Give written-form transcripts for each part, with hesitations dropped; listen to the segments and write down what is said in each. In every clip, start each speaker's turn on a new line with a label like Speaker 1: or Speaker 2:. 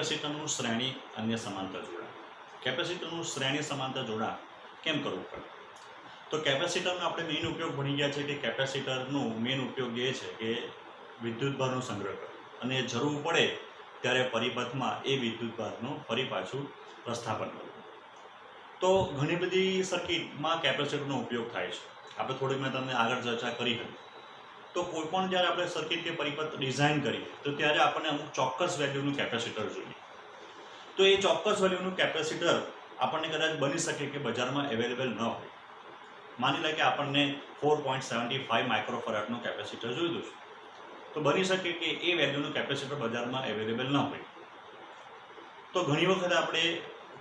Speaker 1: કેપેસિટરનું શ્રેણી અન્ય સમાંતર જોડાણ. કેપેસિટરનું શ્રેણી સમાંતર જોડાણ કેમ કરવું પડે? તો કેપેસિટરનો આપણે મેઇન ઉપયોગ ભણી ગયા છે કે કેપેસિટરનું મેઇન ઉપયોગ એ છે કે વિદ્યુતભારનો સંગ્રહ કરે અને જરૂર પડે ત્યારે પરિપથમાં એ વિદ્યુતભારનું ફરી પાછું પ્રસ્થાપન કરવું. તો ઘણી બધી સર્કિટમાં કેપેસિટરનો ઉપયોગ થાય છે. આપણે થોડીક મેં તમને આગળ ચર્ચા કરી હતી. તો કોઈ પણ જ્યારે આપણે સર્કિટ કે પરિપથ ડિઝાઇન કરીએ તો ત્યારે આપણને અમુક ચોક્કસ વેલ્યુનું કેપેસિટર જોઈએ. તો એ ચોક્કસ વેલ્યુનું કેપેસિટર આપણને કદાચ બની શકે કે બજારમાં અવેલેબલ ન હોય. માની લે કે આપણને 4.75 માઇક્રોફેરાડનું કેપેસિટર જોઈતું છે, તો બની શકે કે એ વેલ્યુનું કેપેસિટર બજારમાં અવેલેબલ ન હોય. તો ઘણી વખત આપણે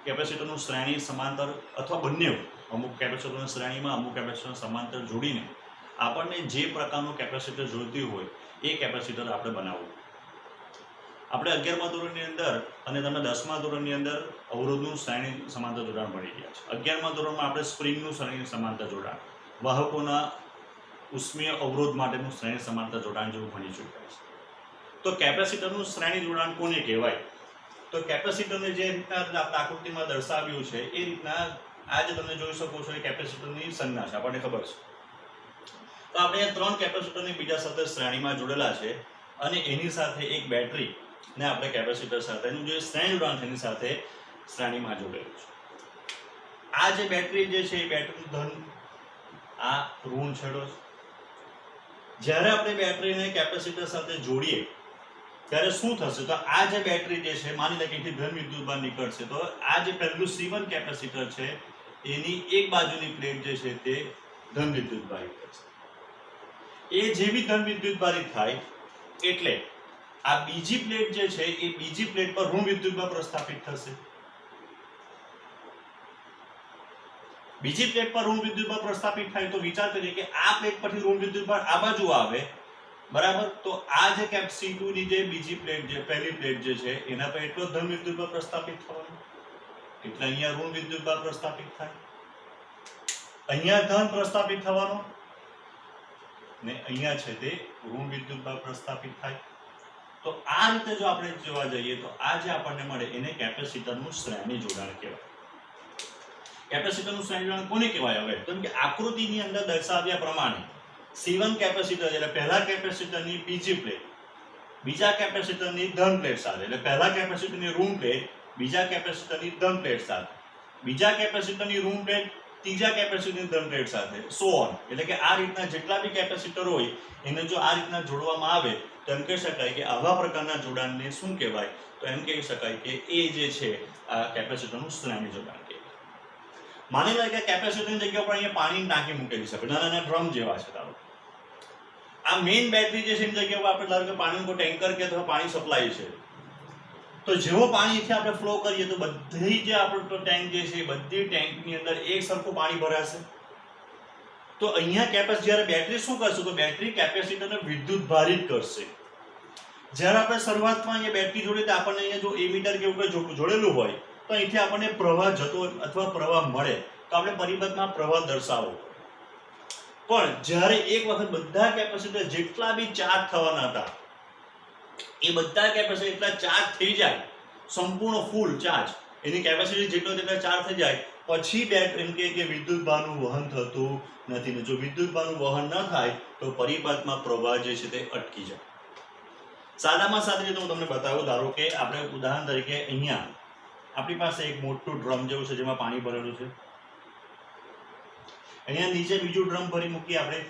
Speaker 1: કેપેસિટરનું શ્રેણી સમાંતર અથવા બંને, અમુક કેપેસિટરની શ્રેણીમાં અમુક કેપેસિટર સમાંતર જોડીને આપણને જે પ્રકારનું કેપેસિટર જોઈતું હોય એ કેપેસિટર આપણે બનાવવું. આપણે 11મા ધોરણની અંદર અને તમે 10મા ધોરણની અંદર અવરોધનું શ્રેણી સમાંતર જોડાણ ભણી ગયા છે. 11મા ધોરણમાં આપણે સ્પ્રિંગનું શ્રેણી સમાંતર જોડાણ, વાહકોના ઉષ્મીય અવરોધ માટેનું શ્રેણી સમાંતર જોડાણ જેવું ભણી ચૂક્યા છે. તો કેપેસિટરનું શ્રેણી જોડાણ કોને કહેવાય? તો કેપેસિટરને જે રીતના આપણે આકૃતિમાં દર્શાવ્યું છે એ રીતના આજે તમે જોઈ શકો છો એ કેપેસિટરની સંજ્ઞા છે, આપણને ખબર છે. તો આપણે 3 કેપેસિટરની બીજા સાથે શ્રેણીમાં જોડેલા છે અને એની સાથે એક બેટરી ને આપણે કેપેસિટર સાથેનું જે શ્રેણી જોડાણ છે એની સાથે શ્રેણીમાં જોડેલું છે. આ જે બેટરી જે છે એ બેટરીનું ધન, આ ઋણ છેડો છે. જ્યારે આપણે બેટરીને કેપેસિટર સાથે જોડીએ ત્યારે શું થશે? તો આ જે બેટરી જે છે, માની લે કે અહીંથી ધન વિદ્યુતભાર નીકળશે, તો આ જે પહેલું C1 કેપેસિટર છે એની એક બાજુની પ્લેટ જે છે તે ધન વિદ્યુતભારિત થશે. એ જેવી ધન વિદ્યુતભારિત થાય એટલે આ બીજી પ્લેટ જે છે એ બીજી પ્લેટ પર ઋણ વિદ્યુતભાર પ્રસ્થાપિત થશે. બીજી પ્લેટ પર ઋણ વિદ્યુતભાર પ્રસ્થાપિત થાય તો વિચાર કરીએ કે આ પ્લેટ પરથી ઋણ વિદ્યુતભાર આ બાજુ આવે, બરાબર? તો આ જે કેપ C2 ની જે બીજી પ્લેટ, જે પહેલી પ્લેટ જે છે એના પર એટલો ધન વિદ્યુતભાર પ્રસ્થાપિત થવાનો, એટલે અહીંયા ઋણ વિદ્યુતભાર પ્રસ્થાપિત થાય. અહીંયા ધન પ્રસ્થાપિત થવાનો ને અહીંયા છે તે ઋણ વિદ્યુતભાર પ્રસ્થાપિત થાય. તો આ રીતે જો આપણે જોવા જઈએ તો આ જે આપણને મળે એને કેપેસિટરનું શ્રેણી જોડાણ કહેવાય. કેપેસિટરનું શ્રેણી જોડાણ કોને કહેવાય? હવે કેમ કે આકૃતિની અંદર દર્શાવ્યા પ્રમાણે C1 કેપેસિટર એટલે પહેલા કેપેસિટરની બીજી પ્લેટ બીજા કેપેસિટરની ધન પ્લેટ સાથે, એટલે પહેલા કેપેસિટરની ઋણ પ્લેટ બીજા કેપેસિટરની ધન પ્લેટ સાથે, બીજા કેપેસિટરની ઋણ પ્લેટ ત્રીજા કેપેસિટરની ધન પ્લેટ સાથે, સો ઓન. એટલે કે આ રીતના જેટલા બી કેપેસિટર હોય એને જો આ રીતના જોડવામાં આવે તો એમ કહી શકાય કે આવા પ્રકારના જોડાણને શું કહેવાય? તો એમ કહી શકાય કે એ જે છે આ કેપેસિટરનું શ્રેણી જોડાણ કહેવાય. માની લો કે કેપેસિટરની જગ્યા પર અહીંયા પાણીની ટાંકી મૂકેલી છે, નાના નાના ડ્રમ જેવા છે. ધારો આ મેઇન બેટરી જે છે એની જગ્યા પર આપણે ધારો કે પાણીનું કોઈ ટેન્કર કે અથવા પાણી સપ્લાય છે, તો જેવો પાણીથી આપણે ફ્લો કરીએ તો બધી જે આપણો ટેન્ક જે છે બધી ટેન્કની અંદર એક સરખું પાણી ભરાશે. તો અહીંયા જ્યારે બેટરી શું કરશે? તો બેટરી કેપેસિટરને વિદ્યુત ભારિત કરશે. જ્યારે આપણે શરૂઆતમાં અહીંયા બેટરી જોડે તો આપણને અહીંયા જો એમીટર કે એવું કંઈ જોડેલું હોય તો અહીંથી આપણને પ્રવાહ જતો અથવા પ્રવાહ મળે તો આપણે પરિપથમાં પ્રવાહ દર્શાવો. પણ જ્યારે એક વખત બધા કેપેસિટર જેટલા બી ચાર્જ થવાના હતા એ બધા કેપેસિટર એટલા ચાર્જ થઈ જાય, સંપૂર્ણ ફૂલ ચાર્જ, એની કેપેસિટી જેટલો તેટલા ચાર્જ થઈ જાય પછી બેટરી એમ કે વિદ્યુતભારનું વહન થતું નથી. ને જો વિદ્યુતભારનું વહન ન થાય તો પરિપથમાં પ્રવાહ જે છે તે અટકી જાય. સાદામાં સાદી રીતે હું તમને બતાવું. ધારો કે આપણે ઉદાહરણ તરીકે અહીંયા આપણી પાસે એક મોટું ડ્રમ જેવું છે જેમાં પાણી ભરેલું છે. અહીંયા નીચે બીજું ડ્રમ ભરી મૂકીએ આપણે.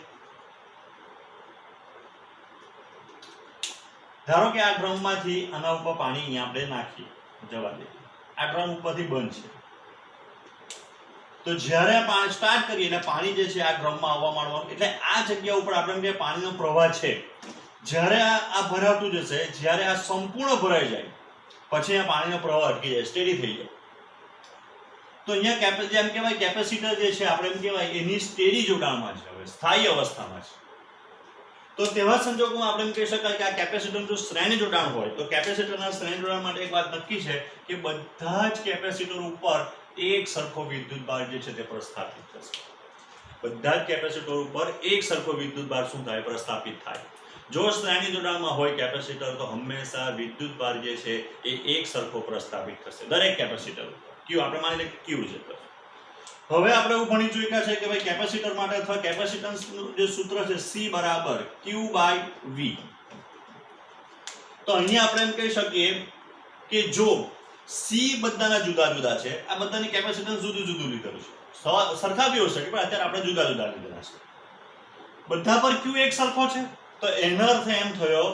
Speaker 1: ધારો કે આ ડ્રમમાંથી આના ઉપર પાણી અહીંયા આપણે નાખીએ, જવા દઈએ. આ ડ્રમ ઉપરથી બંધ છે. તો જ્યારે આ પાણી સ્ટાર્ટ કરીએ એટલે પાણી જે છે આ ડ્રમમાં આવવા માંડવાનું, એટલે આ જગ્યા ઉપર આપણે પાણીનો પ્રવાહ છે. જ્યારે આ ભરાતું જશે, જ્યારે આ સંપૂર્ણ ભરાઈ જાય પછી આ પાણીનો પ્રવાહ અટકી જાય, સ્ટેડી થઈ જાય. તો અહીંયા જેમ કહેવાય કેપેસિટર જે છે આપણે એમ કહેવાય એની સ્ટેડી જોડાણમાં છે, હવે સ્થાયી અવસ્થામાં છે. તો તેવા સંજોગોમાં આપણે એમ કહી શકાય કે આ કેપેસિટરનું જો શ્રેણી જોડાણ હોય તો કેપેસિટરના શ્રેણી જોડાણ માટે એક વાત નક્કી છે કે બધા જ કેપેસિટર ઉપર એક સરખો વિદ્યુતભાર જે છે તે પ્રસ્થાપિત થશે. બધા જ કેપેસિટર ઉપર એક સરખો વિદ્યુતભાર શું થાય? પ્રસ્થાપિત થાય. જો શ્રેણી જોડાણમાં હોય કેપેસિટર તો હંમેશા વિદ્યુતભાર જે છે એ એક સરખો પ્રસ્થાપિત થશે દરેક કેપેસિટર ઉપર. ક્યુ આપણે માની લઈએ ક્યુ છે. હવે આપણે એવું ભણી ચૂક્યા છે કે ભાઈ કેપેસિટર માટે અથવા કેપેસિટન્સનું જે સૂત્ર છે C બરાબર Q/V. તો અહીંયા આપણે એમ કહી શકીએ કે જો C બધાના જુદા જુદા છે, આ બધાની કેપેસિટન્સ જુદું જુદું લીધેલું છે, સરખા બી હોઈ શકે પણ અત્યારે આપણે જુદા જુદા લીધેલા છે. બધા પર Q એક સરખો છે તો એનો અર્થ એમ થયો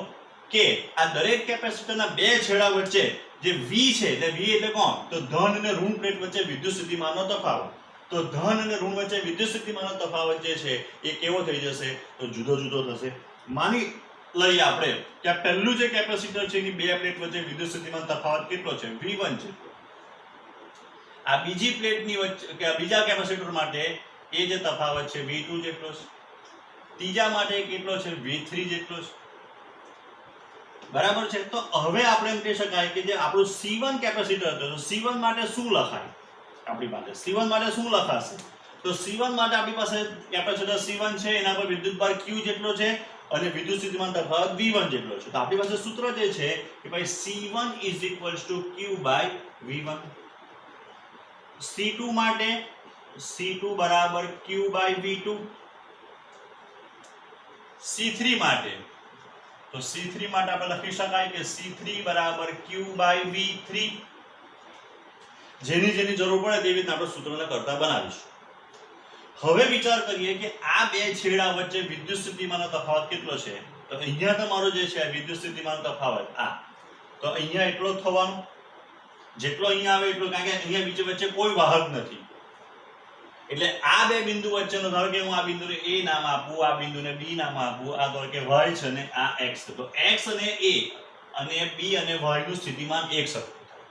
Speaker 1: કે આ દરેક કેપેસિટરના બે છેડા વચ્ચે જે V છે, એટલે V એટલે કોણ? તો ધન અને ઋણ પ્લેટ વચ્ચે વિદ્યુત સ્થિતિમાનનો તફાવત. તો ધન અને ઋણ વચ્ચે વિદ્યુત સ્થિતિમાનનો તફાવત જે છે એ કેવો થઈ જશે? તો જુદો જુદો થશે. માની લઈએ આપણે કે આ પહેલું જે કેપેસિટર છે એની બે પ્લેટ વચ્ચે વિદ્યુત સ્થિતિમાન તફાવત કેટલો છે? V1 છે. આ બીજી પ્લેટની વચ્ચે કે બીજા કેપેસિટર માટે એ જે તફાવત છે V2 જેટલો છે. ત્રીજા માટે કેટલો છે? V3 જેટલો છે. બરાબર છે. તો હવે આપણે એમ કહી શકાય કે જે આપણું C1 કેપેસિટર હતો તો C1 માટે શું લખાય? આપણી પાસે C1 માટે શું લખાશે? તો C1 માટે આપણી પાસે કેપેસિટર C1 છે, એના પર વિદ્યુતભાર Q જેટલો છે અને વિદ્યુત સ્થિતિમાન તફાવત V1 જેટલો છે. તો આપણી પાસે સૂત્ર જે છે કે ભાઈ C1 Q/V1. C2 માટે C2 બરાબર Q/V2. C3 માટે તો C3 માટે આપણે લખી શકાય કે C3 બરાબર Q/V3. જેની જેની જરૂર પડે તેવી રીતે આપણે સૂત્રને કરતા બનાવીશું. હવે વિચાર કરીએ કે આ બે છેડા વચ્ચે વિદ્યુત સ્થિતિમાનનો તફાવત કેટલો છે? તો અહીંયા તમારો જે છે વિદ્યુત સ્થિતિમાનનો તફાવત આ તો અહીંયા એટલો જ થવાનો, જેટલો અહીંયા આવે એટલો, કારણ કે અહીંયા બીજે વચ્ચે કોઈ વાહક નથી. એટલે આ બે બિંદુ વચ્ચેનો, ધારો કે હું આ બિંદુને A નામ આપું, આ બિંદુને B નામ આપું, આ ધારો કે Y છે ને આ X છે, તો X અને A અને B અને Y નું સ્થિતિમાન એક સરખું થાય.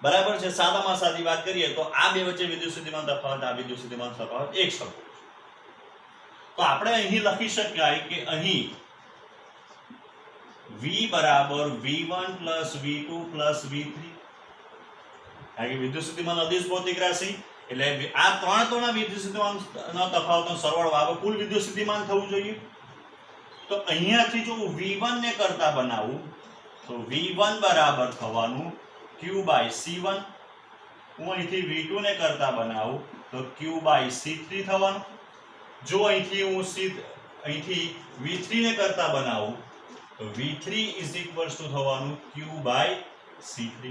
Speaker 1: બરાબર છે. સાદામાં સાદી વાત કરીએ તો આ બે વચ્ચે વિદ્યુત સ્થિતિમાન તફાવત, આ વિદ્યુત સ્થિતિમાન તફાવત એક સરખો. તો આપણે અહીં લખી શકાય કે અહીં V બરાબર V1 + V2 + V3. કારણ કે વિદ્યુત સ્થિતિમાન અદિશ ભૌતિક રાશિ એટલે આ ત્રણના વિદ્યુત સ્થિતિમાનનો તફાવતનો સરવાળો આવે કુલ વિદ્યુત સ્થિતિમાન થવું જોઈએ. તો અહીંયાથી જો V1 ને કરતા બનાવું તો V1 બરાબર થવાનું Q/C1. હું અહીંથી V2 ને કરતા બનાવું તો Q/C3 થવાનું. જો અહીંથી હું અહીંથી V3 ને કરતા બનાવું તો V3 થવાનું Q/C3.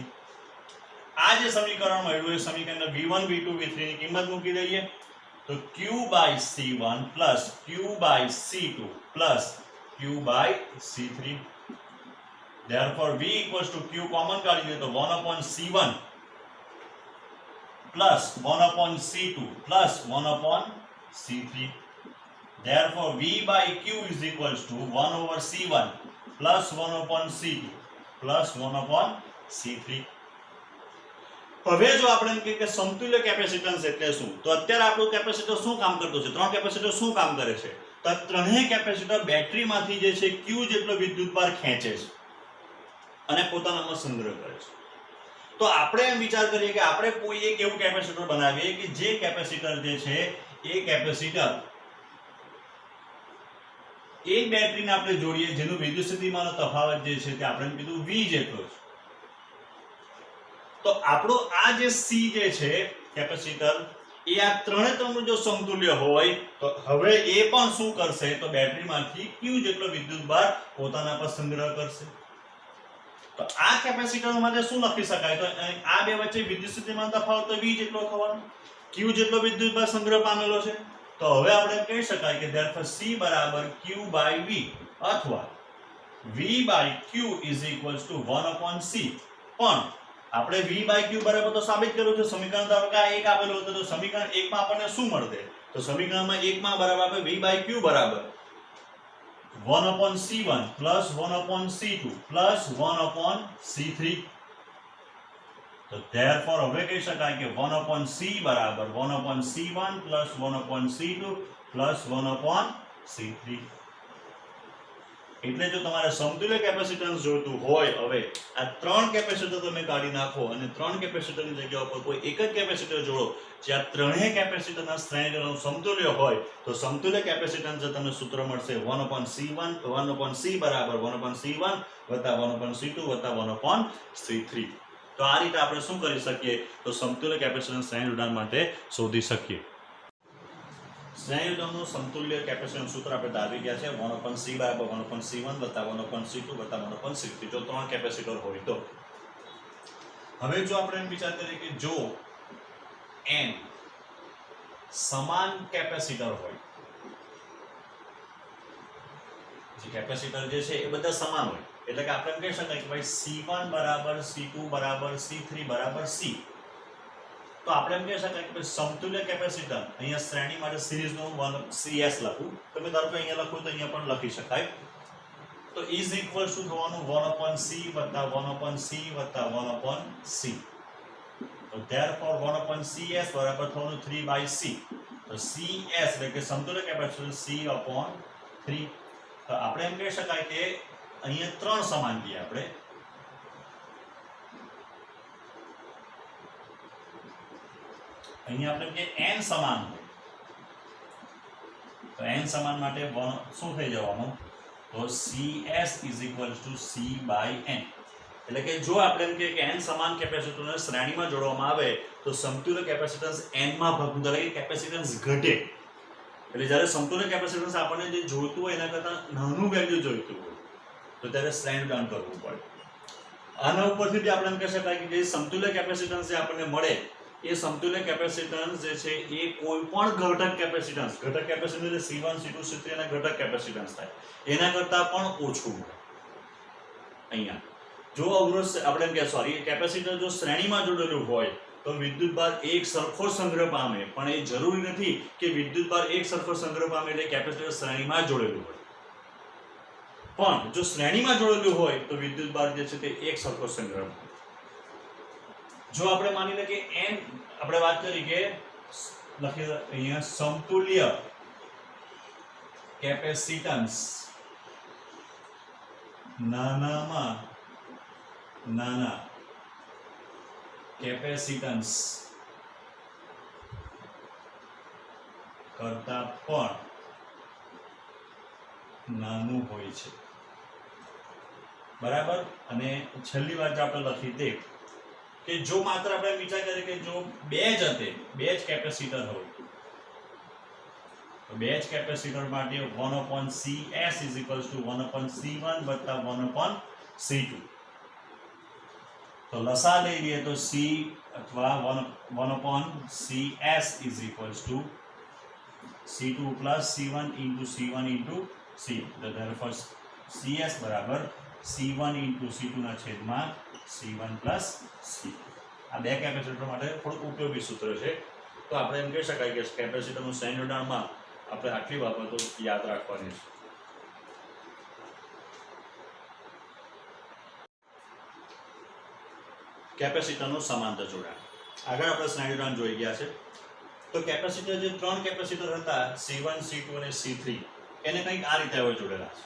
Speaker 1: આ જે સમીકરણ મળ્યું એ સમીકરણમાં V1 V2 V3 ની કિંમત મૂકી દઈએ તો Q/C1 + Q/C2 + Q/C3. therefore V = Q common કાઢી દઈએ તો 1/C1 + 1/C2 + 1/C3. therefore V/Q = 1/C1 + 1/C2 + 1/C3. હવે જો આપણે એમ કહીએ કે સમતુલ્ય કેપેસિટન્સ એટલે શું, તો અત્યારે આપણું કેપેસિટર શું કામ કરતું છે? ત્રણ કેપેસિટર શું કામ કરે છે? તો ત્રણેય કેપેસિટર બેટરીમાંથી જે છે Q જેટલો વિદ્યુતભાર ખેંચે છે અને પોતાનામાં સંગ્રહ કરે છે. તો આપણે એમ વિચાર કરીએ કે આપણે કોઈ એક એવું કેપેસિટર બનાવીએ કે જે કેપેસિટર જે છે એ કેપેસિટર એક બેટરીને આપણે જોડીએ જેનું વિદ્યુત સ્થિતિમાનનો તફાવત જે છે તે આપણે કીધું V જેટલો છે. તો આપણો આ જે C જે છે કેપેસિટર એ આ ત્રણનું જો સમતુલ્ય હોય તો હવે એ પણ શું કરશે? તો બેટરીમાંથી Q જેટલો વિદ્યુતભાર પોતાના પર સંગ્રહ કરશે. તો આ કેપેસિટર માટે શું લખી શકાય? તો આ બે વચ્ચે વિદ્યુત સ્થિતિમાન તફાવત તો V જેટલો થવાનો, Q જેટલો વિદ્યુતભાર સંગ્રહ પામેલો છે. તો હવે આપણે કહી શકાય કે therefore C બરાબર Q/V અથવા V/Q = 1/C. પણ આપણે V/Q બરાબર તો સાબિત કર્યું છે. સમીકરણ ધારો કે આ એક આપેલું હતું તો સમીકરણ 1 માં આપણને શું મળશે? તો સમીકરણમાં 1 માં બરાબર આપણે V/Q બરાબર 1/C1 + 1/C2 + 1/C3. તો therefore હવે કહી શકાય કે 1/C બરાબર 1/C1 + 1/C2 + 1/C3. એટલે જો તમારે સમતુલ્ય કેપેસિટન્સ જોઈતું હોય, હવે આ 3 કેપેસિટર તમે કાઢી નાખો અને 3 કેપેસિટરની જગ્યા ઉપર કોઈ એક જ કેપેસિટર જોડો, જે આ ત્રણેય કેપેસિટરના શ્રેણીનું સમતુલ્ય હોય, તો સમતુલ્ય કેપેસિટન્સ તમને સૂત્ર મળશે 1/C1 1/C બરાબર 1/C1 વત્તા 1/C2 વત્તા 1/C3. તો આ રીતે આપણે શું કરી શકીએ, તો સમતુલ્ય કેપેસિટન્સ શ્રેણી જોડાણ માટે શોધી શકીએ. શ્રેણી જોડાણનું સમતુલ્ય કેપેસિટન્સ સૂત્ર આપણે આવી ગયા છે 1/C બરાબર 1/C1 વત્તા 1/C2 વત્તા 1/C3. જો 3 કેપેસિટર હોય તો હવે જો આપણે એમ વિચાર કરીએ કે જો n સમાન કેપેસિટર હોય, જે કેપેસિટર જે છે એ બધા સમાન હોય, એટલે કે આપણે એમ કહી શકાય કે ભાઈ C1 બરાબર C2 બરાબર C3 બરાબર C. તો આપણે એમ કહી શકાય કે સમતુલ્ય કેપેસિટર, અહીંયા શ્રેણી માટે સિરીઝનું 1CS લખું, તમે ધારો કે અહીંયા લખો તો અહીંયા પણ લખી શકાય. તો ઇઝ ઇક્વલ ટુ થવાનું 1/C વત્તા 1/C વત્તા 1/C. તો therefore 1/CS બરાબર થવાનું 3/C. તો CS એટલે કે સમતુલ્ય કેપેસિટર C/3. તો આપણે એમ કહી શકાય કે અહીંયા 3 સમાન છે, આપણે અહીંયા આપણે કે n સમાન હોય, તો n સમાન માટે શું થઈ જવાનું, તો CS = C/n. એટલે કે જો આપણે એમ કે n સમાન કેપેસિટરને શ્રેણીમાં જોડવામાં આવે તો સમતુલ્ય કેપેસિટન્સ n માં ભાગવું, એટલે કે કેપેસિટન્સ ઘટે. એટલે જ્યારે સમતુલ્ય કેપેસિટન્સ આપણને જે જોઈતું હોય એના કરતાં નાનું વેલ્યુ જોઈતું હોય તો ત્યારે શ્રેણી જોડાણ કરવું પડે. આના ઉપરથી બી આપણે એમ કહી શકાય કે જે સમતુલ્ય કેપેસિટન્સ જે આપણને મળે એ સમતુલ્ય કેપેસિટન્સ જે છે એ કોઈ પણ ઘટક કેપેસિટન્સ એટલે C1 C2 C3 ના ઘટક કેપેસિટન્સ થાય એના કરતાં પણ ઓછું મળે. અહીંયા જો અવરોધ આપણે એમ કે કેપેસિટર જો શ્રેણીમાં જોડેલું હોય તો વિદ્યુતભાર એક સરખો સંગ્રહ પામે, પણ એ જરૂરી નથી કે વિદ્યુતભાર એક સરખો સંગ્રહ પામે એટલે કેપેસિટર શ્રેણીમાં જોડેલું હોય. પણ જો શ્રેણીમાં જોડેલું હોય તો વિદ્યુતભાર જે છે તે એક સરખો સંગ્રહ પામે. જો આપણે માની લે કે n આપણે વાત કરી કે લખી અહીંયા સમતુલ્ય કેપેસિટન્સ નાનામાં નાના કેપેસિટન્સ કરતા પણ નાનું હોય છે, બરાબર. અને છેલ્લી વાત આપણે લખી દે કે જો માત્ર આપણે વિચાર કરીએ કે જો બે જ કેપેસિટર હોય તો બે જ કેપેસિટર માટે 1/CS = 1/C1 વત્તા 1/C2. તો લસા લઈ લઈએ તો C અથવા 1/CS = C2 + C1 * C1 * C. તો therefore CS બરાબર C1 * C2 ના છેદમાં C1 + C. આ બે કેપેસિટર માટે થોડું ઉપયોગી સૂત્ર છે. તો આપણે એમ કહી શકાય કે કેપેસિટરનું શ્રેણી જોડાણમાં આપણે આટલી બાબતો યાદ રાખવાની છે. કેપેસિટરનું સમાંતર જોડાણ. આગળ આપણે શ્રેણી જોડાણ જોઈ ગયા છે. તો કેપેસિટર જે 3 કેપેસિટર હતા C1 C2 અને C3 એને કંઈક આ રીતે હવે જોડેલા છે.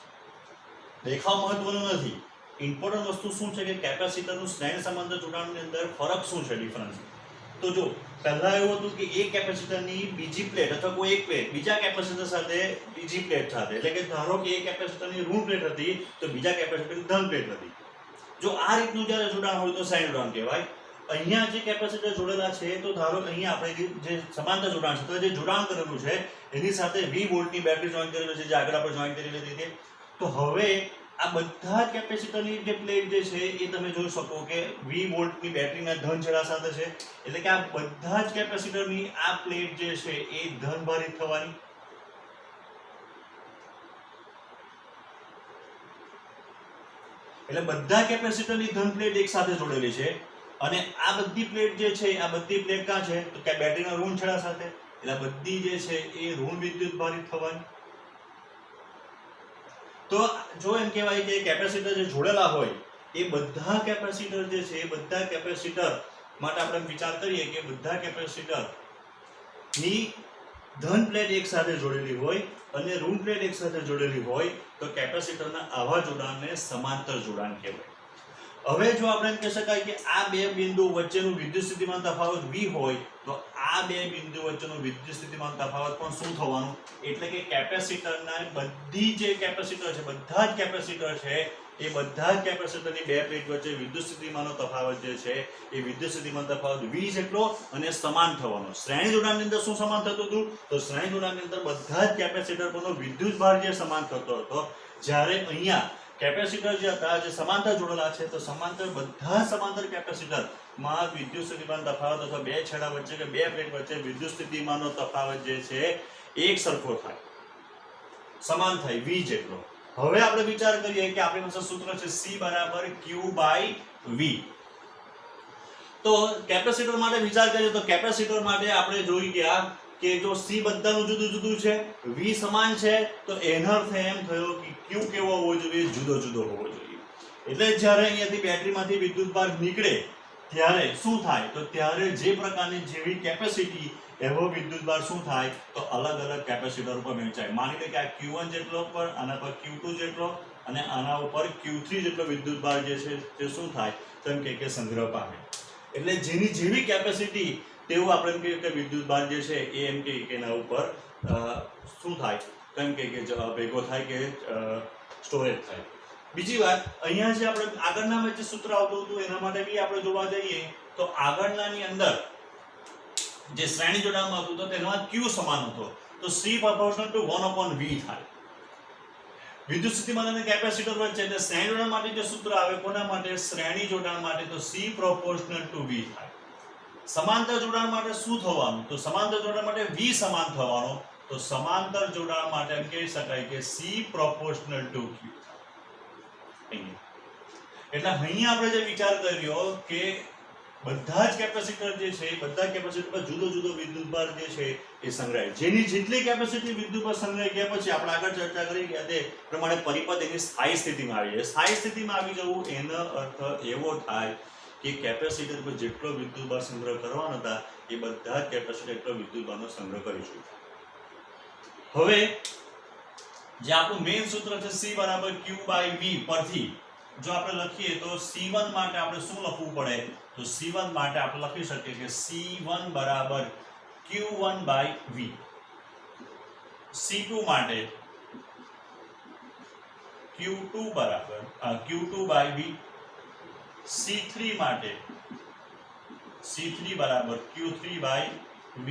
Speaker 1: દેખાવ મહત્વનું નથી, ઇમ્પોર્ટન્ટ વસ્તુ શું છે કે કેપેસિટરનું શ્રેણી સમાંતર જોડાણની અંદર ફરક શું છે, ડિફરન્સ. તો જો પહેલા એવું હતું કે એક કેપેસિટરની બીજી પ્લેટ અથવા કોઈ એક પ્લેટ બીજા કેપેસિટર સાથે બીજી પ્લેટ સાથે, એટલે કે ધારો કે એક કેપેસિટરની ઋણ પ્લેટ હતી તો બીજા કેપેસિટરની ધન પ્લેટ હતી. જો આ રીતનું જ્યારે જોડાણ હોય તો શ્રેણી જોડાણ કહેવાય. અહીંયા જે કેપેસિટર જોડેલા છે તો ધારો અહીંયા આપણે જે સમાંતર જોડાણ છે તો જે જોડાણ કરેલું છે એની સાથે 20 વોલ્ટની બેટરી જોઈન કરેલી છે, જે આગળ આપણે જોઈન કરી લીધી હતી. તો હવે આ બધા કેપેસિટરની જે પ્લેટ જે છે એ તમે જોઈ શકો કે 20 વોલ્ટની બેટરીના ધન છેડા સાથે છે, એટલે કે આ બધા જ કેપેસિટરની આ પ્લેટ જે છે એ ધનભારિત થવાની. એટલે બધા કેપેસિટરની ધન પ્લેટ એક સાથે જોડેલી છે અને આ બધી પ્લેટ જે છે આ બધી પ્લેટ ક્યાં છે તો કે બેટરીના ઋણ છેડા સાથે, એટલે બધી જે છે એ ઋણ વિદ્યુત ભારિત થવાની. તો જો એમ કહેવાય કે કેપેસિટર જે જોડેલા હોય એ બધા કેપેસિટર જે છે એ બધા કેપેસિટર માટે આપણે વિચાર કરીએ કે બધા કેપેસિટર ની ધન પ્લેટ એક સાથે જોડેલી હોય અને ઋણ પ્લેટ એક સાથે જોડેલી હોય તો કેપેસિટરના આવા જોડાણને સમાંતર જોડાણ કહેવાય. હવે જો આપણે એમ કહી શકાય કે આ બે બિંદુ વચ્ચેનું વિદ્યુત સ્થિતિમાન તફાવત V હોય તો આ બે બિંદુ વચ્ચેનું વિદ્યુત સ્થિતિમાન તફાવત પણ શું થવાનું, એટલે કે કેપેસિટરના બધી જે કેપેસિટર છે, બધા જ કેપેસિટર છે, એ બધા જ કેપેસિટરની બે પ્લેટ વચ્ચે વિદ્યુત સ્થિતિમાનનો તફાવત જે છે એ વિદ્યુત સ્થિતિમાન તફાવત V જેટલો અને સમાન થવાનો. શ્રેણી જોડાણની અંદર શું સમાન થતું હતું, તો શ્રેણી જોડાણની અંદર બધા જ કેપેસિટર પરનો વિદ્યુત ભાર જે સમાન થતો હતો, જ્યારે અહીંયા કેપેસિટર જે હતા જે સમાંતર જોડેલા છે તો સમાંતર બધા સમાંતર કેપેસિટર માં વિદ્યુત સ્થિતિમાન તફાવત અથવા બે છેડા વચ્ચે કે બે પ્લેટ વચ્ચે વિદ્યુત સ્થિતિમાનનો તફાવત જે છે એક સરખો થાય, સમાન થાય V જેટલો. હવે આપણે વિચાર કરીએ કે આપણી પાસે સૂત્ર છે C બરાબર Q/V. તો કેપેસિટર માટે વિચાર કરીએ તો કેપેસિટર માટે આપણે જોઈ ગયા કે જો C બધાનું જુદું જુદું છે, V સમાન છે, તો એનો અર્થ એમ થયો કે Q કેવો હોવો જોઈએ, જુદો જુદો હોવો જોઈએ. એટલે જ્યારે અહીંયાથી બેટરીમાંથી વિદ્યુતભાર નીકળે ત્યારે શું થાય, તો ત્યારે જે પ્રકારની જેવી કેપેસિટી એવો વિદ્યુતભાર શું થાય, તો અલગ અલગ કેપેસિટર ઉપર વહેંચાય. માની લે કે આ Q1 જેટલો પર, આના પર Q2 જેટલો અને આના ઉપર Q3 જેટલો વિદ્યુતભાર જે છે તે શું થાય, તેમ કે સંગ્રહ પામે. એટલે જેની જેવી કેપેસિટી તેવું આપણે એમ કહીએ કે વિદ્યુતભાર જે છે એ એમ કે એના ઉપર શું થાય, તેમ કે ભેગો થાય કે સ્ટોરેજ થાય. બીજી વાત, અહીંયા જે આપણે આગળના જે સૂત્ર આવતું હતું એના માટે બી આપણે જોવા જઈએ તો આગળનાની અંદર જે શ્રેણી જોડાણમાં હતું તો તેમાં Q સમાન હતો તો C proportional to 1/V થાય. વિદ્યુત સ્થિતિમાન અને કેપેસિટર વચ્ચે એટલે શ્રેણી જોડાણ માટે જે સૂત્ર આવે કોના માટે, શ્રેણી જોડાણ માટે, તો C proportional to V થાય. સમાંતર જોડાણ માટે શું થવાનું, તો સમાંતર જોડાણ માટે V સમાન થવાનો, તો સમાંતર જોડાણ માટે એમ કહી શકાય કે C proportional to Q. એટલે અહીંયા આપણે જે વિચાર કર્યો કે બધા જ કેપેસિટર જે છે બધા કેપેસિટર પર જુદો જુદો વિદ્યુતભાર જે છે એ સંગ્રહાય. જેની જેટલી કેપેસિટી વિદ્યુતભાર સંગ્રહાઈ ગયા પછી આપણે આગળ ચર્ચા કરી ગયા તે પ્રમાણે પરિપથ એની સ્થાયી સ્થિતિમાં આવી જાય. સ્થાયી સ્થિતિમાં આવી જવું એનો અર્થ એવો થાય કે કેપેસિટર પર જેટલો વિદ્યુતભાર સંગ્રહ કરવાનો હતા એ બધા જ કેપેસિટર એટલો વિદ્યુતભારનો સંગ્રહ કરીશું. હવે જે આપણું મેઇન સૂત્ર છે C બરાબર Q/V પરથી જો આપણે લખીએ તો C1 માટે આપણે શું લખવું પડે, તો C1 માટે આપણે લખી શકીએ કે C1 બરાબર Q1/V. C2 માટે Q2 બરાબર Q2/V. C3 માટે C3 બરાબર Q3/V.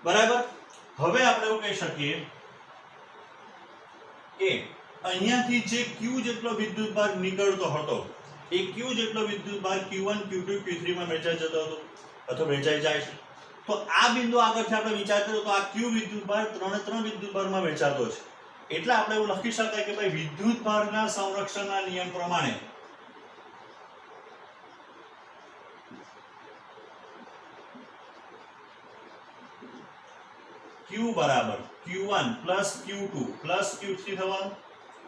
Speaker 1: બરાબર. હવે આપણે એવું કહી શકીએ કે અહીંયાથી જે Q જેટલો વિદ્યુતભાર નીકળતો હતો એ Q જેટલો વિદ્યુતભાર Q1, Q2, Q3 માં વહેંચાઈ જતો હતો અથવા વહેંચાઈ જાય છે. તો આ બિંદુ આગળથી આપણે વિચાર કર્યો તો આ Q વિદ્યુતભાર ત્રણ વિદ્યુતભારમાં વહેંચાતો છે. એટલે આપણે એવું લખી શકાય કે ભાઈ વિદ્યુતભારના સંરક્ષણના નિયમ પ્રમાણે Q બરાબર Q1 plus Q2 plus Q3 થવાનું.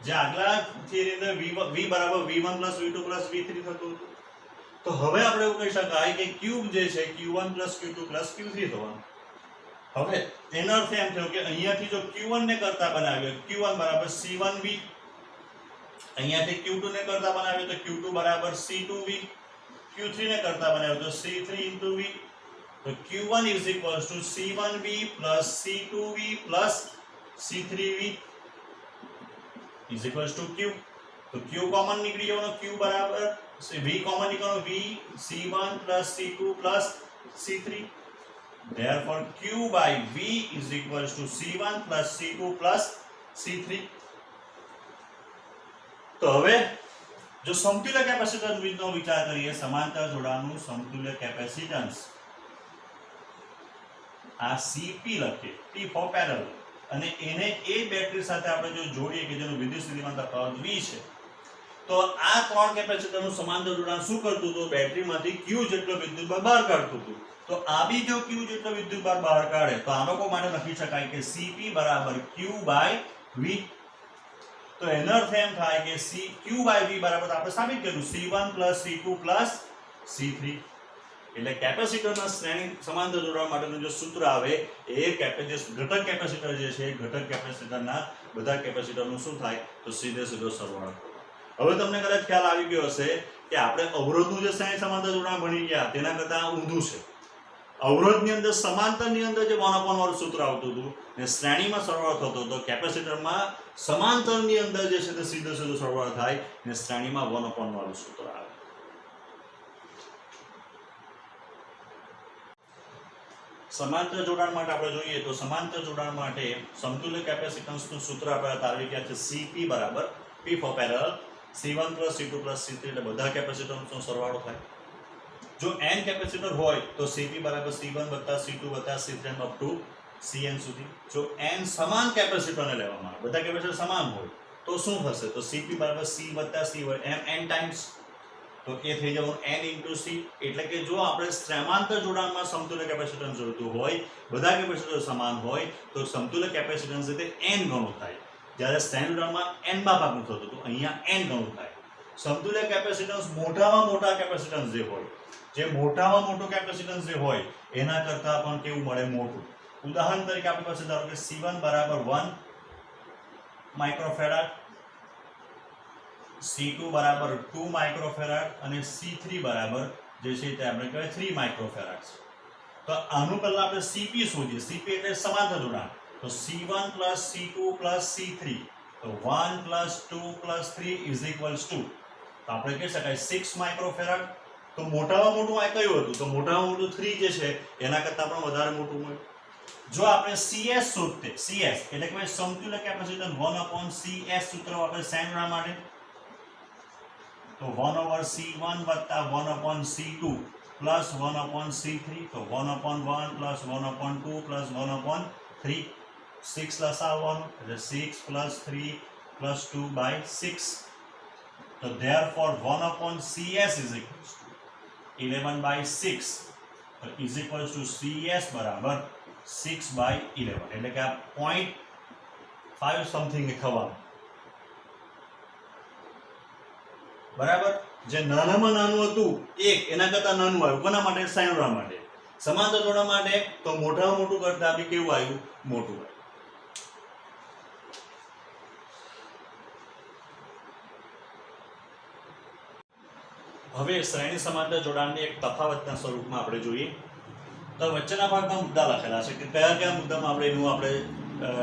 Speaker 1: જે આગલા થિયરી અંદર V બરાબર V1 plus V2 plus V3 થતું હતું. તો હવે આપણે એવું કહી શકાય કે Q જે છે Q1 plus Q2 plus Q3 થવાનું. હવે એનો અર્થ એમ થયો કે અહીંયાથી જો Q1 ને કરતા બનાવ્યો Q1 બરાબર C1V, અહીંયાથી Q2 ને કરતા બનાવ્યો તો Q2 બરાબર C2V, Q3 ને કરતા બનાવ્યો તો C3 into V. તો Q1 is equals to C1V plus C2V plus C3V is equals to Q. તો Q કોમન નીકળી જવાનો, Q બરાબર V કોમન નીકળવાનો V C1 plus C2 plus C3. Therefore Q by V is equals to C1 plus C2 plus C3. તો હવે જો સમતુલ્ય કેપેસિટન્સનો વિચાર કરીએ, સમાંતર જોડાણનું સમતુલ્ય કેપેસિટન્સ આ Cp લખીએ, P for parallel, અને એને એ બેટરી સાથે આપણે જો જોડીએ કે જેનું વિદ્યુત સ્થિતિમાન તફાવત V છે, તો આ ત્રણ કેપેસિટરનું સમાંતર જોડાણ શું કરતું હતું, બેટરીમાંથી Q જેટલો વિદ્યુતભાર બહાર કાઢતું હતું. તો આ બી જો Q જેટલો વિદ્યુતભાર બહાર કાઢે તો આ લોકો માટે લખી શકાય કે Cp બરાબર Q/V. તો એનો અર્થ એમ થાય કે Q/V બરાબર આપણે સાબિત કર્યું C1 plus C2 plus C3. એટલે કેપેસિટરના શ્રેણી સમાંતર જોડાણ માટેનું જે સૂત્ર આવે એ ઘટક કેપેસિટર જે છે ઘટક કેપેસિટરના બધા કેપેસિટરનું શું થાય તો સીધો સરવાળો. હવે તમને કદાચ ખ્યાલ આવી ગયો હશે કે આપણે અવરોધનું જે શ્રેણી સમાંતર જોડાણ ભણી ગયા તેના કરતાં ઊંધું છે. અવરોધની અંદર સમાંતરની અંદર જે 1/1 વાળું સૂત્ર આવતું હતું ને શ્રેણીમાં સરવાળો થતો હતો, કેપેસિટરમાં સમાંતરની અંદર જે છે તે સીધો સરવાળો થાય ને શ્રેણીમાં 1/1 વાળું સૂત્ર આવે. સમાંતર જોડાણ માટે આપણે જોઈએ તો સમાંતર જોડાણ માટે સમતુલ્ય કેપેસિટન્સનું સૂત્ર આપણે તારવી ગયા છે CP બરાબર P for parallel C1 + C2 + C3 એટલે બધા કેપેસિટન્સનો સરવાળો થાય. જો n કેપેસિટર હોય તો CP બરાબર C1 + C2 + C3 up to Cn સુધી. જો n સમાન કેપેસિટરને લેવામાં આવે, બધા કેપેસિટર સમાન હોય તો શું થશે તો CP બરાબર C + C હોય એમ n ટાઈમ્સ, તો એ થઈ જવાનું n × C. એટલે કે જો આપણે સમાંતર જોડાણમાં સમતુલ્ય કેપેસિટન્સ જોઈતું હોય, બધા કેપેસિટર સમાન હોય તો સમતુલ્ય કેપેસિટન્સ તે n ગણું થાય. જ્યારે શ્રેણી જોડાણમાં n માં ભાગનું થતું હતું, અહીંયા n ગણું થાય. સમતુલ્ય કેપેસિટન્સ મોટામાં મોટા કેપેસિટન્સ જે હોય, જે મોટામાં મોટું કેપેસિટન્સ જે હોય એના કરતાં પણ કેવું મળે મોટું. ઉદાહરણ તરીકે આપણી પાસે ધારો કે C1 બરાબર 1 માઇક્રોફેરાડ, C2 બરાબર 2 માઇક્રોફેરાડ અને C3 બરાબર જે છે તે આપણે કહેવાય 3 માઇક્રોફેરાડ છે. તો આનું પહેલા આપણે CP શોધીએ. CP એટલે સમાંતર જોડાણ. તો C1 + C2 + C3 તો 1 + 2 + 3 = 2. તો આપણે કહી શકાય 6 માઇક્રોફેરાડ. તો મોટામાં મોટું આ કયું હતું તો મોટામાં મોટું 3 જે છે એના કરતાં પણ વધારે મોટું હોય. જો આપણે CS શોધતે, CS એટલે કે સમતુલ્ય કેપેસિટન્સ 1/CS સૂત્ર આપણે શ્રેણી જોડાણ માટે તો 1/C1 + 1/C2 + 1/C3 તો 1/1 + 1/2 + 1/3 6 લસાવવાનું એટલે 6 + 3 + 2/6. તો therefore 1/CS = 11/6 તો CS બરાબર 6/11 એટલે કે આ 0.5 સમથિંગ થવાનું બરાબર. જે નાનામાં નાનું હતું 1 એના કરતાં નાનું આવ્યું. કોના માટે? શ્રેણી જોડાણ માટે. સમાંતર જોડાણ માટે તો મોટામાં મોટું કરતાં બી કેવું આવ્યું? મોટું આવ્યું. હવે શ્રેણી સમાંતર જોડાણને એક તફાવતના સ્વરૂપમાં આપણે જોઈએ તો વચ્ચેના ભાગમાં મુદ્દા લખેલા છે કે કયા કયા મુદ્દામાં આપણે એનું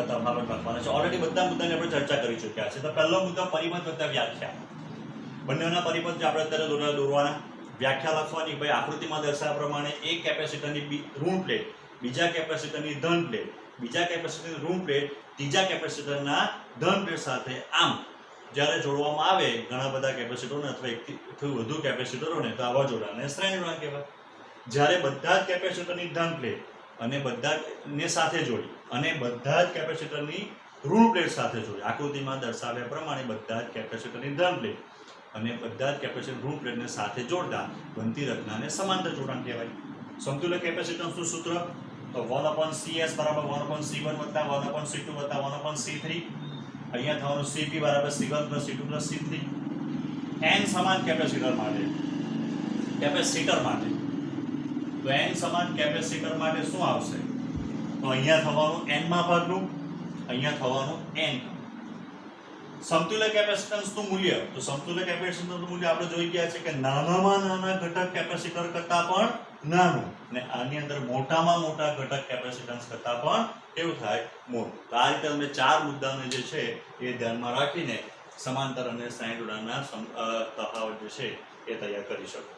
Speaker 1: તફાવત લખવાના છે. ઓલરેડી બધા મુદ્દાની આપણે ચર્ચા કરી ચૂક્યા છે. તો પહેલો મુદ્દો પરિબંધ વત્તા વ્યાખ્યા. બંનેના પરિબંધ જે આપણે અત્યારે દોરવાના, વ્યાખ્યા લખવાની. ભાઈ આકૃતિમાં દર્શાવ્યા પ્રમાણે એક કેપેસિટરની ઋણ પ્લેટ બીજા કેપેસિટરની ધન પ્લેટ, બીજા કેપેસિટરની ઋણ પ્લેટ ત્રીજા કેપેસિટરના ધન પ્લેટ સાથે આમ જ્યારે જોડવામાં આવે ઘણા બધા કેપેસિટરોને અથવા એકથી વધુ કેપેસિટરોને તો આવા જોડાણને શ્રેણી જોડાણ કહેવાય. જ્યારે બધા જ કેપેસિટરની ધન પ્લેટ અને બધાને સાથે જોડી અને બધા જ કેપેસિટરની ઋણ પ્લેટ સાથે જોડી, આકૃતિમાં દર્શાવ્યા પ્રમાણે બધા જ કેપેસિટરની ધન પ્લેટ અને બધા જ કેપેસિટર ઋણ પ્લેટને સાથે જોડતા બનતી રચનાને સમાંતર જોડાણ કહેવાય. સમતુલ્ય કેપેસિટન્સનું સૂત્ર તો 1/CS બરાબર 1/C1 + 1/C2 + 1/C3. અહીંયા થવાનું CP બરાબર C1 + C2 + C3. n સમાન કેપેસિટર માટે તો n સમાન કેપેસિટર માટે શું આવશે તો અહીંયા થવાનું n માં ભાગનું, અહીંયા થવાનું n. સમતુલ્ય કેપેસિટન્સનું મૂલ્ય તો સમતુલ્ય કેપેસિટન્સનું મૂલ્ય આપણે જોઈ ગયા છે કે નાનામાં નાના ઘટક કેપેસિટર કરતાં પણ નાનું ને આની અંદર મોટામાં મોટા ઘટક કેપેસિટન્સ કરતાં પણ કેવું થાય? મોટું. તો આ રીતે અમે 4 મુદ્દાને જે છે એ ધ્યાનમાં રાખીને સમાંતર અને શ્રેણી જોડાણના તફાવત જે છે એ તૈયાર કરી શકો.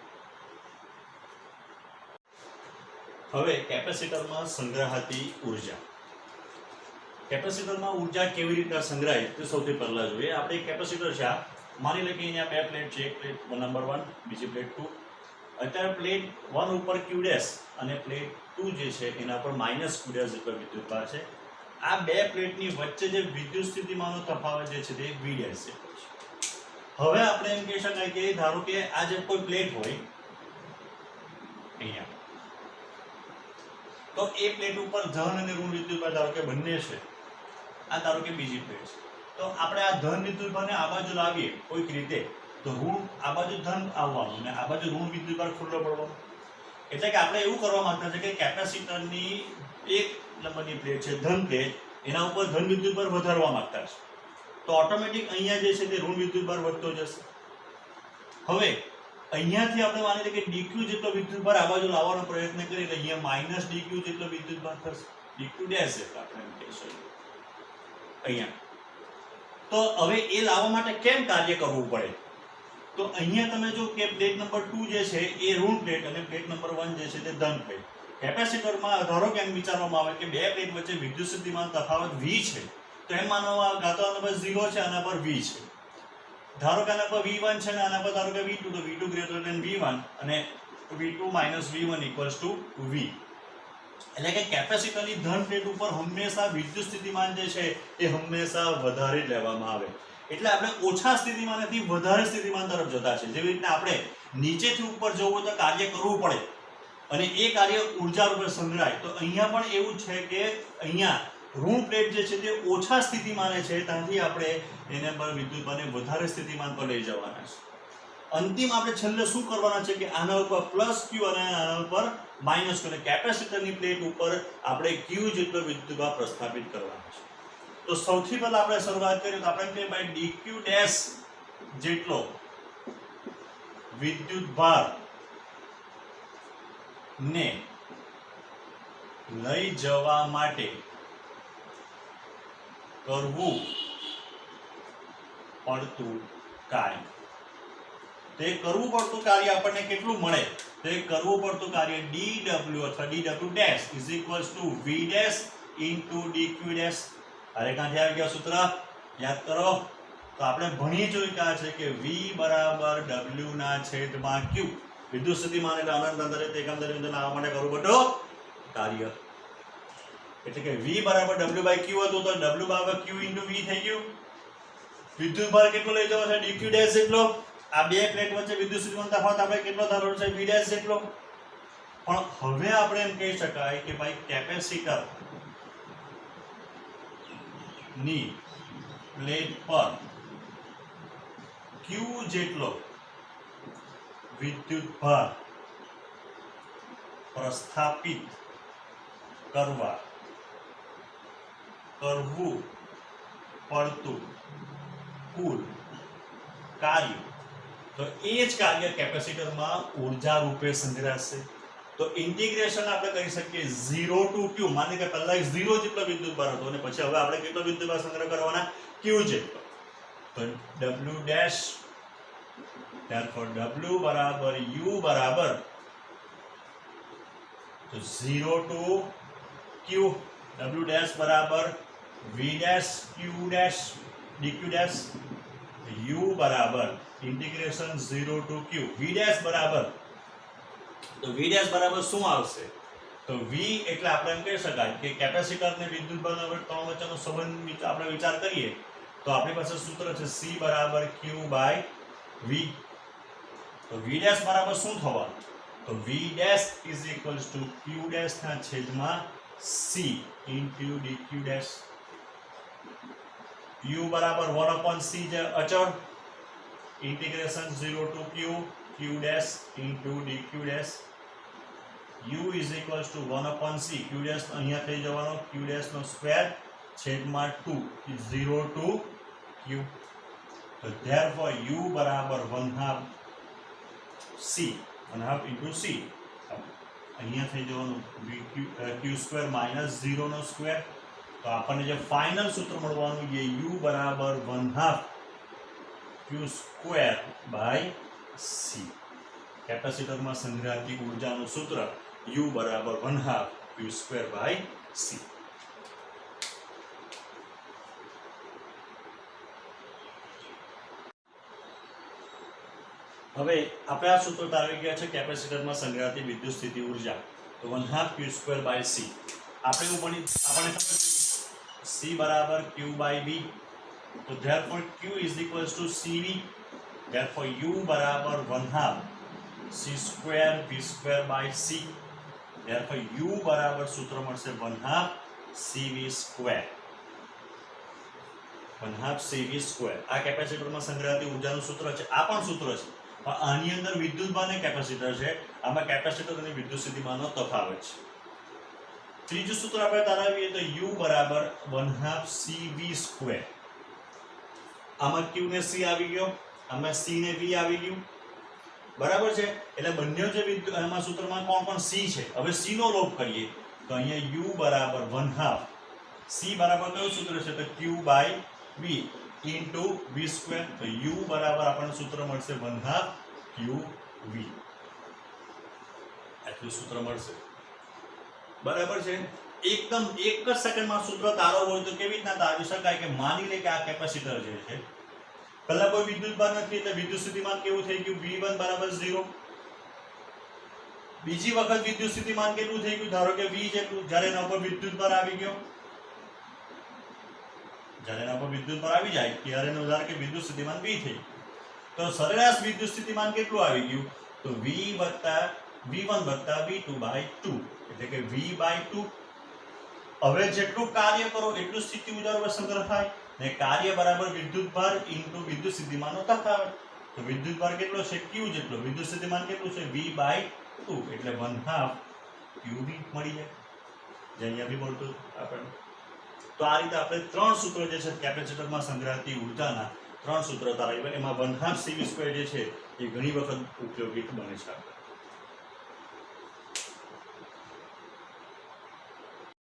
Speaker 1: હવે કેપેસિટરમાં સંગ્રહાતી ઉર્જા. કેપેસિટરમાં ઉર્જા કેવી રીતે સંગ્રહાય તે સૌથી પહેલા જોઈએ. આપણે કેપેસિટર છે, માની લે કે અહીંયા બે પ્લેટ છે, એક પ્લેટ નંબર 1 બીજી પ્લેટ 2. અત્યારે પ્લેટ 1 ઉપર Q' અને પ્લેટ 2 જે છે એના પર -Q' જેટલો વિદ્યુતભાર છે. આ બે પ્લેટની વચ્ચે જે વિદ્યુત સ્થિતિમાનનો તફાવત જે છે તે V' છે. હવે આપણે એમ કહી શકાય કે ધારો કે આ જે કોઈ પ્લેટ હોય અહીંયા, તો એ પ્લેટ ઉપર ધન અને ઋણ વિદ્યુતભાર ધારો કે બંને છે. આ ધારો કે બીજી પ્લેટ છે, તો આપણે આ ધન વિદ્યુતભારને આ બાજુ લાવીએ કોઈક રીતે તો ઋણ આ બાજુ ધન આવવાનું અને આ બાજુ ઋણ વિદ્યુતભાર ખુલ્લો પડવાનો. એટલે કે આપણે એવું કરવા માંગતા છે કે કેપેસિટરની એક નંબરની પ્લેટ છે ધન પ્લેટ, એના ઉપર ધન વિદ્યુતભાર વધારવા માંગતા છે, તો ઓટોમેટિક અહીંયા જે છે તે ઋણ વિદ્યુતભાર વધતો જશે. હવે અહીંયાથી આપણે માની લઈએ કે dq જેટલો વિદ્યુતભાર આ બાજુ લાવવાનો પ્રયત્ન કરીએ તો અહીંયા માઇનસ dq જેટલો વિદ્યુતભાર થશે, dq ડેશ એટલે આપણે એમ કહીશું અહીંયા. તો હવે એ લાવવા માટે કેમ કાર્ય કરવું પડે? તો અહીંયા તમે જો કે પ્લેટ નંબર 2 જે છે એ ઋણ પ્લેટ અને પ્લેટ નંબર 1 જે છે તે ધન પ્લેટ. કેપેસિટરમાં ધારો કે એમ વિચારવામાં આવે કે બે પ્લેટ વચ્ચે વિદ્યુત સ્થિતિમાન તફાવત v છે, તો એમ માનવામાં આવે કાં તો આના પર 0 છે, આના પર v છે. ધારો કે આના પર v1 છે અને આના પર ધારો કે v2, તો v2 ગ્રેટર ધેન v1 અને v2 minus v1 equals to v. એટલે કે કેપેસિટરની ધન પ્લેટ ઉપર હંમેશા વિદ્યુત સ્થિતિમાન જે છે એ હંમેશા વધારે જ લેવામાં આવે. એટલે આપણે ઓછા સ્થિતિમાનથી વધારે સ્થિતિમાન તરફ જતા છે. જેવી રીતના આપણે નીચેથી ઉપર જવું હોય તો કાર્ય કરવું પડે અને એ કાર્ય ઉર્જા રૂપે સંગ્રહાય, તો અહીંયા પણ એવું છે કે અહીંયા ઋણ પ્લેટ જે છે તે ઓછા સ્થિતિમાને છે, ત્યાંથી આપણે એને પર વિદ્યુતભારને વધારે સ્થિતિમાન પર લઈ જવાના છે. અંતિમ આપણે છેલ્લે શું કરવાના છે કે આના ઉપર પ્લસ ક્યુ અને આના ઉપર માઇનસ ક્યુ, કેપેસિટરની પ્લેટ ઉપર આપણે ક્યુ જેટલો વિદ્યુતભાર પ્રસ્થાપિત કરવાનો છે. તો સૌથી પહેલા આપણે શરૂઆત કરીએ તો આપણે કહીએ ભાઈ dq ડેશ જેટલો વિદ્યુતભાર ને લઈ જવા માટે કરવું પડતું કાર્ય. તે કરવું પડતું કાર્ય આપણને કેટલું મળે? તે કરવું પડતું કાર્ય dw અથવા dw dash is equals two v dash into dq dash. અરે ક્યાંથી આવી ગયા સૂત્ર? યાદ કરો. તો આપણે ભણી જોયા છે કે v બરાબર w ના છેદમાં q. વિદ્યુત સ્થિતિમાન એટલે અનંત અંતરે એકમ દરમિયાન આવવા માટે કરવું પડતું કાર્ય. એટલે કે v બરાબર w બાય q હતું તો w બરાબર q ઇન્ટુ v થઈ ગયું. વિદ્યુતભાર કેટલો લઈ જવો છે? dq ડેશ જેટલો. આ બે પ્લેટ વચ્ચે વિદ્યુત સ્થિતિમાન તફાવત આપણે કેટલો ધારવાનો છે? v ડેશ જેટલો. પણ હવે આપણે એમ કહી શકાય કે ભાઈ કેપેસિટર ની પ્લેટ પર q જેટલો વિદ્યુતભાર પ્રસ્થાપિત કરવું પડતું કુલ કાર્ય, તો એ જ કાર્ય કેપેસિટરમાં ઉર્જા રૂપે સંગ્રહાશે. તો ઇન્ટિગ્રેશન આપણે કરી શકીએ 0 ટુ q. માની કે પહેલા 0 જેટલો વિદ્યુતભાર હતો અને પછી હવે આપણે કેટલો વિદ્યુતભાર સંગ્રહ કરવાના? q જેટલો. તો w ડેશ, therefore w બરાબર u બરાબર તો 0 ટુ q, w ડેશ બરાબર v dash q dash dq dash, u બરાબર integration 0 to q. v dash બરાબર, તો v ડેશ બરાબર શું આવશે? તો v એટલે આપણે એમ કહી શકાય કે કેપેસિટર ને વિદ્યુતભાર ત્રણ વચ્ચેનો સંબંધ આપણે વિચાર કરીએ તો આપણી પાસે સૂત્ર છે c બરાબર q બાય v. તો v ડેશ બરાબર શું થવાનું? તો v dash is equals to q dash ના છેદમાં c into dq dash. u બરાબર 1/c જે અચળ, integration 0 to q, q dash into dq dash. u is equals to 1/c, q dash અહીંયા થઈ જવાનો, q ડેશ નો સ્ક્વેર છેદમાં 2, 0 to q. તો therefore u બરાબર 1/2 c, 1/2 into c. અહીંયા થઈ જવાનું q સ્ક્વેર માઇનસ 0 નો સ્ક્વેર. તો આપણને જે ફાઇનલ સૂત્ર મળવાનું છે u બરાબર 1/2 q સ્ક્વેર બાય c. કેપેસિટરમાં સંગ્રહાતી ઉર્જાનું સૂત્ર u બરાબર 1/2 q સ્ક્વેર બાય c. હવે આપણે આ સૂત્ર તારવી ગયા છે કેપેસિટરમાં સંગ્રહાતી વિદ્યુત સ્થિતિ ઉર્જા, તો 1/2 q સ્ક્વેર બાય c. આપણે એવું ભણી આપણને ખબર છે c બરાબર q બાય v. તો therefore q is equals to cv. therefore u બરાબર 1/2 c square v square by c. therefore u બરાબર સૂત્ર મળશે 1/2 cv સ્ક્વેર, 1/2 cv સ્ક્વેર. આ કેપેસિટરમાં સંગ્રહાતી ઉર્જાનું સૂત્ર છે. આ પણ સૂત્ર છે પણ આની અંદર વિદ્યુતભાર અને કેપેસિટર છે, આમાં કેપેસિટર અને વિદ્યુત સ્થિતિમાનનો તફાવત છે. ત્રીજું સૂત્ર આપણે તારવીએ તો U બરાબર 1/2 CV². આમાં Q ને C આવી ગયો, આમાં C ને V આવી ગયું, બરાબર છે. એટલે બંને જે આમાં સૂત્રમાં કોણ C છે. હવે C નો લોપ કરીએ તો અહીંયા U બરાબર 1/2, C બરાબર કયું સૂત્ર છે તો Q/V ઇન્ટુ V². તો U બરાબર આપણને સૂત્ર મળશે 1/2 QV. આટલું સૂત્ર મળશે, બરાબર છે. એકદમ એક જ સેકન્ડમાં સૂત્ર તારો હોય તો કેવી રીતના તારવી શકાય કે માની લે કે આ કેપેસિટર જે છે, પહેલા કોઈ વિદ્યુતભાર નથી એટલે વિદ્યુત સ્થિતિમાન કેવું થઈ ગયું V1 બરાબર 0. બીજી વખત વિદ્યુત સ્થિતિમાન કેટલું થઈ ગયું ધારો કે V જેટલું. જ્યારે એના ઉપર વિદ્યુતભાર આવી ગયો, જ્યારે એના ઉપર વિદ્યુતભાર આવી જાય ત્યારે એનો ધારો કે વિદ્યુત સ્થિતિમાન V થઈ, તો સરેરાશ વિદ્યુત સ્થિતિમાન કેટલું આવી ગયું તો V1 વત્તા V2/2 એટલે કે V/2. હવે જેટલું કાર્ય કરો એટલું સ્થિતિ ઉર્જા સંગ્રહ થાય ને કાર્ય બરાબર વિદ્યુતભાર ઇન્ટુ વિદ્યુત સ્થિતિમાનનો તફાવત. તો વિદ્યુતભાર કેટલો છે Q જેટલો, વિદ્યુત સ્થિતિમાન કેટલું છે V/2 એટલે 1/2 QV મળી જાય, જે અહીંયા બી મળતું આપણને. તો આ રીતે આપણે ત્રણ સૂત્રો જે છે કેપેસિટરમાં સંગ્રહાતી ઉર્જાના ત્રણ સૂત્રો તારવ્યા. એમાં 1/2 CV² જે છે એ ઘણી વખત ઉપયોગી બને છે.